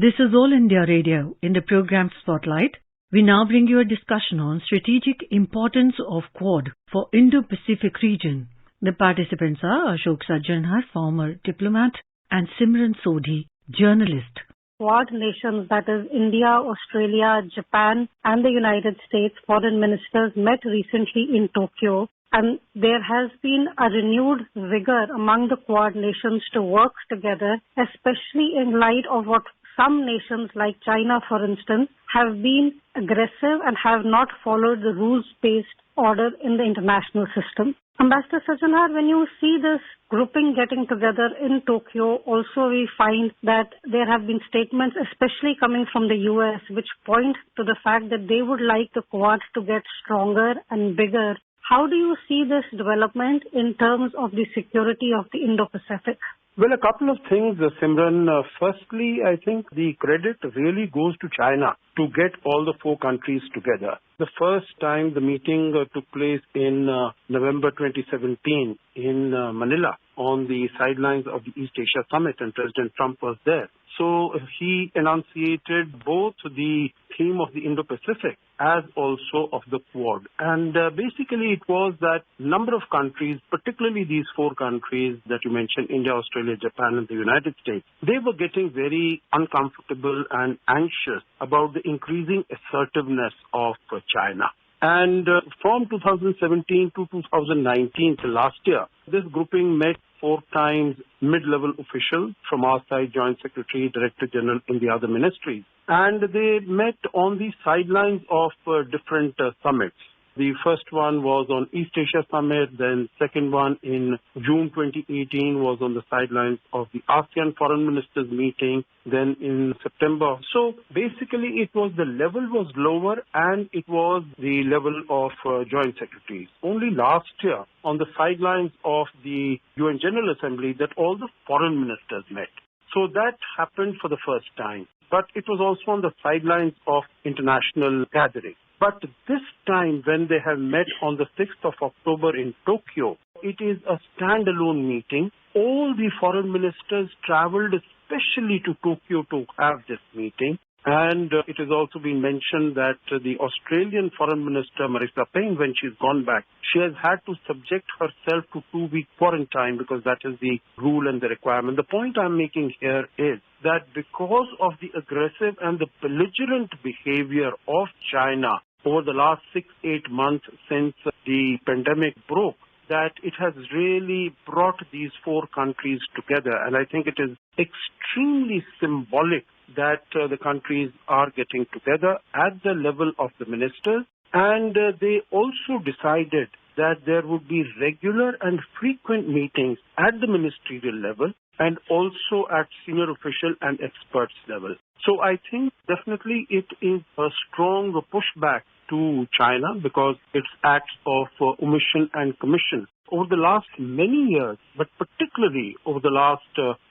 This is All India Radio. In the program Spotlight, we now bring you a discussion on strategic importance of Quad for Indo-Pacific region. The participants are Ashok Sajjanhar, former diplomat, and Simran Sodhi, journalist. Quad nations, that is India, Australia, Japan and the United States foreign ministers met recently in Tokyo, and there has been a renewed vigor among the Quad nations to work together, especially in light of what some nations like China, for instance, have been aggressive and have not followed the rules-based order in the international system. Ambassador Sajjanhar, when you see this grouping getting together in Tokyo, also we find that there have been statements, especially coming from the US, which point to the fact that they would like the Quad to get stronger and bigger. How do you see this development in terms of the security of the Indo-Pacific? Well, a couple of things, Simran. Firstly, I think the credit really goes to China to get all the four countries together. The first time the meeting took place in November 2017 in Manila on the sidelines of the East Asia Summit, and President Trump was there. So he enunciated both the theme of the Indo-Pacific as also of the Quad. And basically it was that number of countries, particularly these four countries that you mentioned, India, Australia, Japan and the United States, they were getting very uncomfortable and anxious about the increasing assertiveness of China. And from 2017 to 2019 to last year, this grouping met 4 times mid-level officials from our side, Joint Secretary, Director General in the other ministries. And they met on the sidelines of different summits. The first one was on East Asia Summit, then second one in June 2018 was on the sidelines of the ASEAN Foreign Ministers meeting, then in September. So basically it was the level was lower and it was the level of Joint Secretaries. Only last year on the sidelines of the UN General Assembly that all the foreign ministers met. So that happened for the first time. But it was also on the sidelines of international gatherings. But this time when they have met on the 6th of October in Tokyo, it is a standalone meeting. All the foreign ministers traveled especially to Tokyo to have this meeting. And it has also been mentioned that the Australian Foreign Minister, Marissa Payne, when she's gone back, she has had to subject herself to 2-week quarantine because that is the rule and the requirement. The point I'm making here is that because of the aggressive and the belligerent behavior of China over the last 6-8 months since the pandemic broke, that it has really brought these four countries together. And I think it is extremely symbolic that the countries are getting together at the level of the ministers. And they also decided that there would be regular and frequent meetings at the ministerial level and also at senior official and experts level. So I think definitely it is a strong pushback to China because it's acts of omission and commission over the last many years, but particularly over the last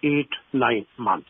8-9 months.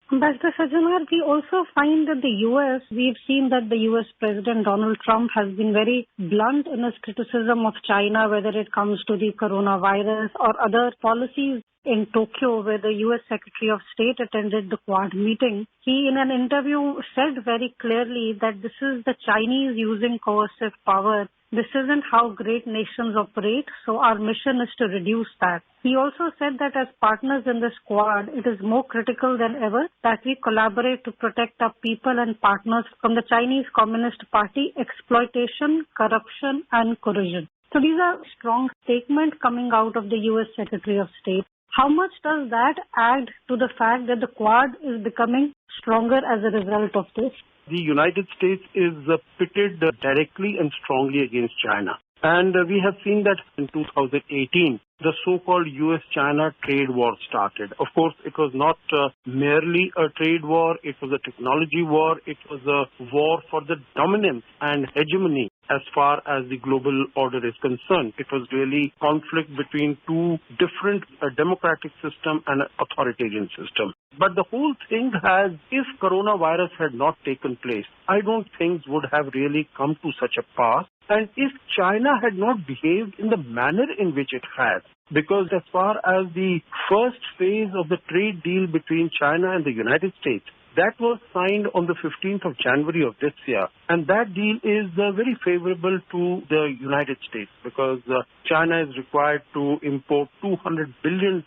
Ambassador Sajjanhar, we also find that the U.S., we've seen that the U.S. President Donald Trump has been very blunt in his criticism of China, whether it comes to the coronavirus or other policies in Tokyo, where the U.S. Secretary of State attended the Quad meeting. He, in an interview, said very clearly that this is the Chinese using coercive power. This isn't how great nations operate, so our mission is to reduce that. He also said that as partners in this Quad, it is more critical than ever that we collaborate to protect our people and partners from the Chinese Communist Party exploitation, corruption, and coercion. So these are strong statements coming out of the U.S. Secretary of State. How much does that add to the fact that the Quad is becoming stronger as a result of this? The United States is pitted directly and strongly against China. And we have seen that in 2018, the so-called US-China trade war started. Of course, it was not merely a trade war, it was a technology war, it was a war for the dominance and hegemony as far as the global order is concerned. It was really conflict between two different democratic system and authoritarian system. But the whole thing has, if coronavirus had not taken place, I don't think would have really come to such a pass. And if China had not behaved in the manner in which it has, because as far as the first phase of the trade deal between China and the United States, That was signed on the 15th of January of this year. And that deal is very favorable to the United States because China is required to import $200 billion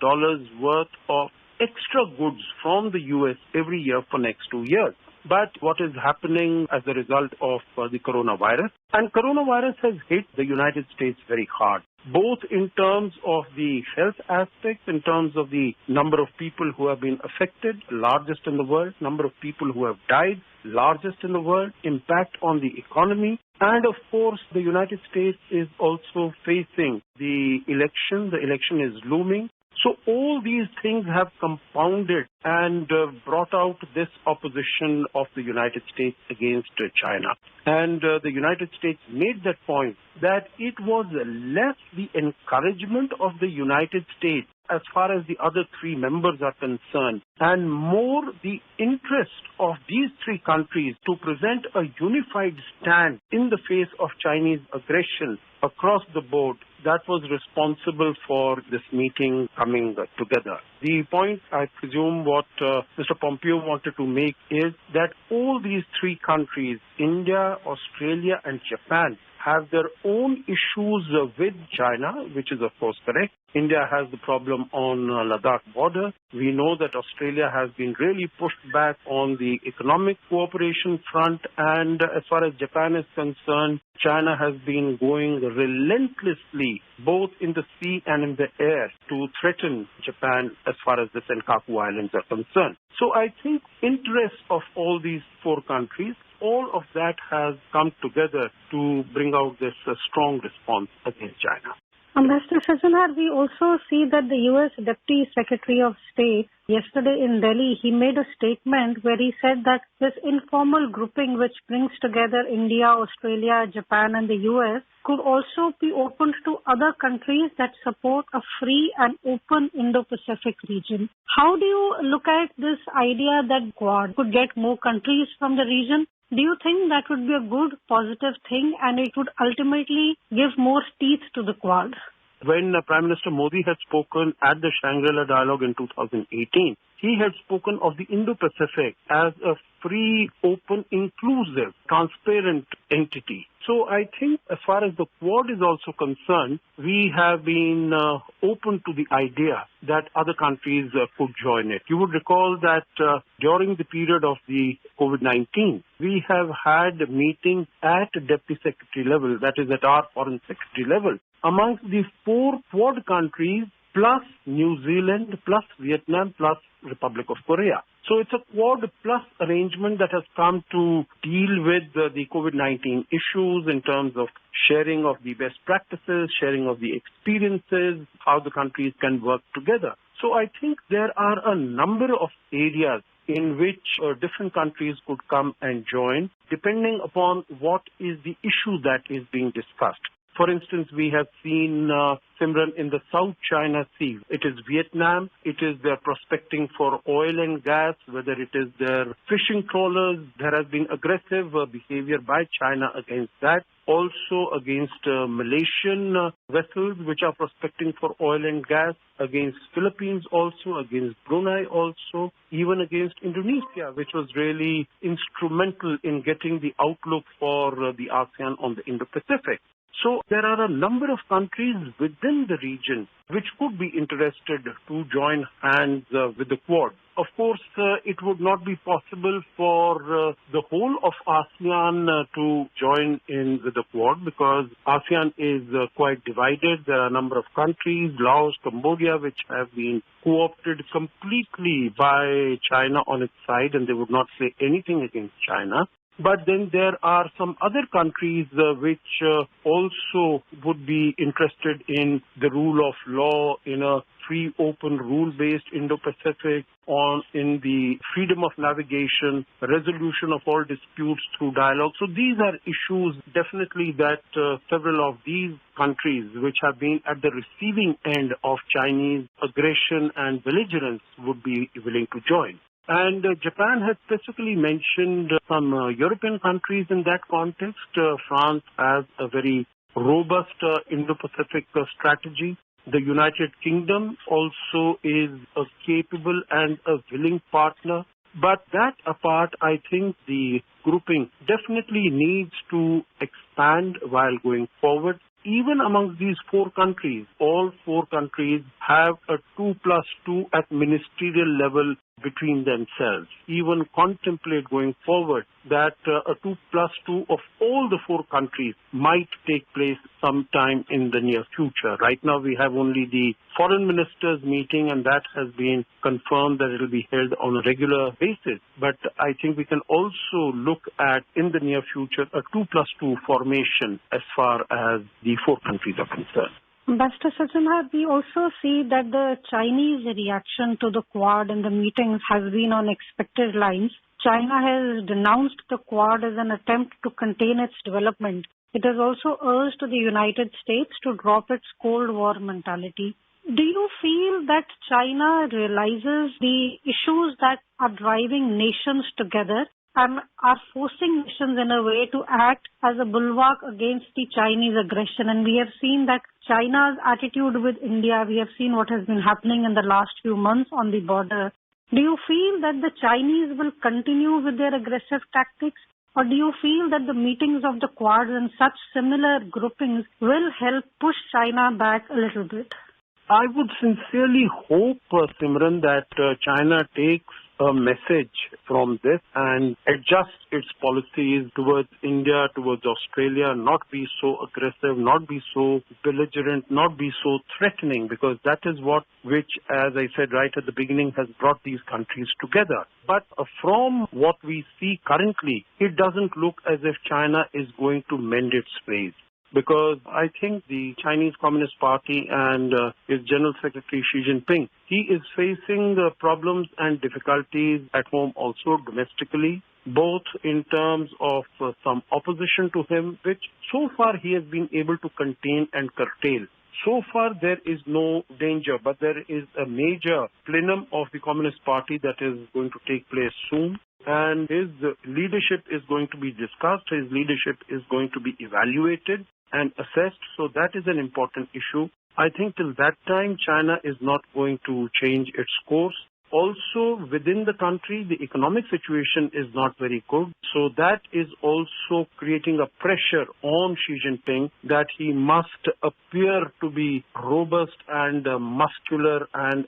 worth of extra goods from the U.S. every year for next 2 years. But what is happening as a result of the coronavirus? And coronavirus has hit the United States very hard, both in terms of the health aspects, in terms of the number of people who have been affected, largest in the world, number of people who have died, largest in the world, impact on the economy. And of course, the United States is also facing the election. The election is looming. So all these things have compounded and brought out this opposition of the United States against China. And the United States made that point that it was less the encouragement of the United States as far as the other three members are concerned, and more the interest of these three countries to present a unified stand in the face of Chinese aggression across the board that was responsible for this meeting coming together. The point, I presume, what Mr. Pompeo wanted to make is that all these three countries, India, Australia, and Japan, have their own issues with China, which is of course correct. India has the problem on Ladakh border. We know that Australia has been really pushed back on the economic cooperation front, and as far as Japan is concerned, China has been going relentlessly both in the sea and in the air to threaten Japan as far as the Senkaku Islands are concerned. So I think interest of all these four countries, all of that has come together to bring out this strong response against China. Mr. Sajjanhar, we also see that the U.S. Deputy Secretary of State yesterday in Delhi, he made a statement where he said that this informal grouping which brings together India, Australia, Japan and the U.S. could also be opened to other countries that support a free and open Indo-Pacific region. How do you look at this idea that Quad could get more countries from the region? Do you think that would be a good, positive thing and it would ultimately give more teeth to the Quad? When Prime Minister Modi had spoken at the Shangri-La Dialogue in 2018, he had spoken of the Indo-Pacific as a free, open, inclusive, transparent entity. So I think as far as the Quad is also concerned, we have been open to the idea that other countries could join it. You would recall that during the period of the COVID-19, we have had meetings at Deputy Secretary level, that is at our Foreign Secretary level, amongst the four Quad countries plus New Zealand, plus Vietnam, plus Republic of Korea. So it's a Quad plus arrangement that has come to deal with the COVID-19 issues in terms of sharing of the best practices, sharing of the experiences, how the countries can work together. So I think there are a number of areas in which different countries could come and join, depending upon what is the issue that is being discussed. For instance, we have seen Simran in the South China Sea. It is Vietnam. It is their prospecting for oil and gas, whether it is their fishing trawlers. There has been aggressive behavior by China against that. Also against Malaysian vessels which are prospecting for oil and gas, against Philippines also, against Brunei also, even against Indonesia, which was really instrumental in getting the outlook for the ASEAN on the Indo-Pacific. So there are a number of countries within the region which could be interested to join hands with the Quad. Of course, it would not be possible for the whole of ASEAN to join in with the Quad because ASEAN is quite divided. There are a number of countries, Laos, Cambodia, which have been co-opted completely by China on its side, and they would not say anything against China. But then there are some other countries which also would be interested in the rule of law, in a free, open, rule-based Indo-Pacific, in the freedom of navigation, resolution of all disputes through dialogue. So these are issues definitely that several of these countries which have been at the receiving end of Chinese aggression and belligerence would be willing to join. And Japan has specifically mentioned some European countries in that context. France has a very robust Indo-Pacific strategy. The United Kingdom also is a capable and a willing partner. But that apart, I think the grouping definitely needs to expand while going forward. Even amongst these four countries, all four countries have a 2+2 at ministerial level between themselves. Even contemplate going forward that a 2+2 of all the four countries might take place sometime in the near future. Right now we have only the foreign ministers meeting, and that has been confirmed that it will be held on a regular basis. But I think we can also look at in the near future a 2+2 formation as far as the four countries are concerned. Ambassador Sajjanhar, we also see that the Chinese reaction to the Quad in the meetings has been on expected lines. China has denounced the Quad as an attempt to contain its development. It has also urged the United States to drop its Cold War mentality. Do you feel that China realizes the issues that are driving nations together and are forcing nations in a way to act as a bulwark against the Chinese aggression? And we have seen that China's attitude with India, we have seen what has been happening in the last few months on the border. Do you feel that the Chinese will continue with their aggressive tactics? Or do you feel that the meetings of the Quad and such similar groupings will help push China back a little bit? I would sincerely hope, Simran, that China takes a message from this and adjusts its policies towards India, towards Australia, not be so aggressive, not be so belligerent, not be so threatening, because that is which, as I said right at the beginning, has brought these countries together. But from what we see currently, it doesn't look as if China is going to mend its ways. Because I think the Chinese Communist Party and its General Secretary Xi Jinping, he is facing problems and difficulties at home also domestically, both in terms of some opposition to him, which so far he has been able to contain and curtail. So far there is no danger, but there is a major plenum of the Communist Party that is going to take place soon. And his leadership is going to be discussed, his leadership is going to be evaluated and assessed. So that is an important issue. I think till that time, China is not going to change its course. Also, within the country, the economic situation is not very good. So that is also creating a pressure on Xi Jinping that he must appear to be robust and muscular and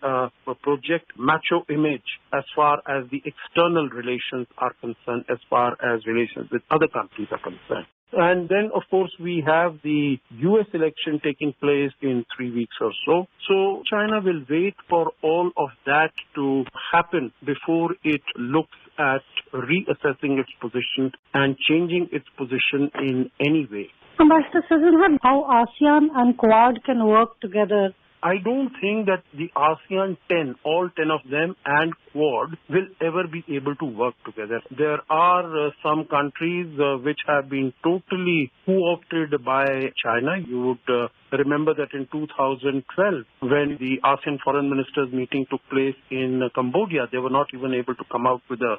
project macho image as far as the external relations are concerned, as far as relations with other countries are concerned. And then, of course, we have the U.S. election taking place in 3 weeks or so. So China will wait for all of that to happen before it looks at reassessing its position and changing its position in any way. Ambassador Sajjanhar, how ASEAN and Quad can work together? I don't think that the ASEAN 10, all 10 of them, and Quad will ever be able to work together. There are some countries which have been totally co-opted by China. You would remember that in 2012, when the ASEAN foreign ministers meeting took place in Cambodia, they were not even able to come out with a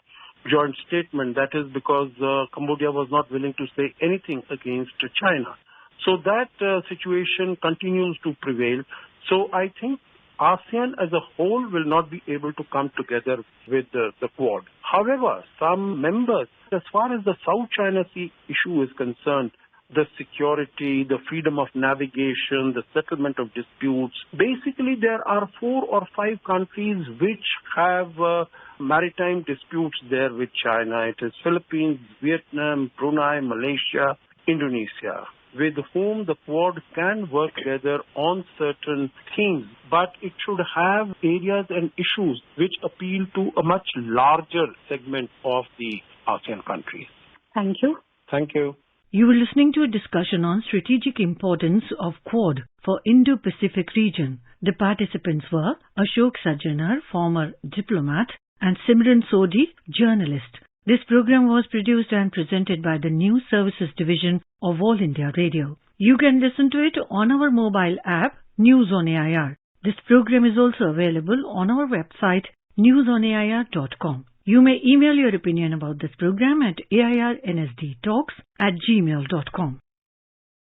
joint statement. That is because Cambodia was not willing to say anything against China. So that situation continues to prevail. So I think ASEAN as a whole will not be able to come together with the Quad. However, some members, as far as the South China Sea issue is concerned, the security, the freedom of navigation, the settlement of disputes, basically there are 4 or 5 countries which have maritime disputes there with China. It is Philippines, Vietnam, Brunei, Malaysia, Indonesia, with whom the Quad can work together on certain themes, but it should have areas and issues which appeal to a much larger segment of the ASEAN countries. Thank you. Thank you. You were listening to a discussion on strategic importance of Quad for Indo-Pacific region. The participants were Ashok Sajjanhar, former diplomat, and Simran Sodhi, journalist. This program was produced and presented by the News Services Division of All India Radio. You can listen to it on our mobile app, News on AIR. This program is also available on our website, newsonair.com. You may email your opinion about this program at airnsdtalks@gmail.com.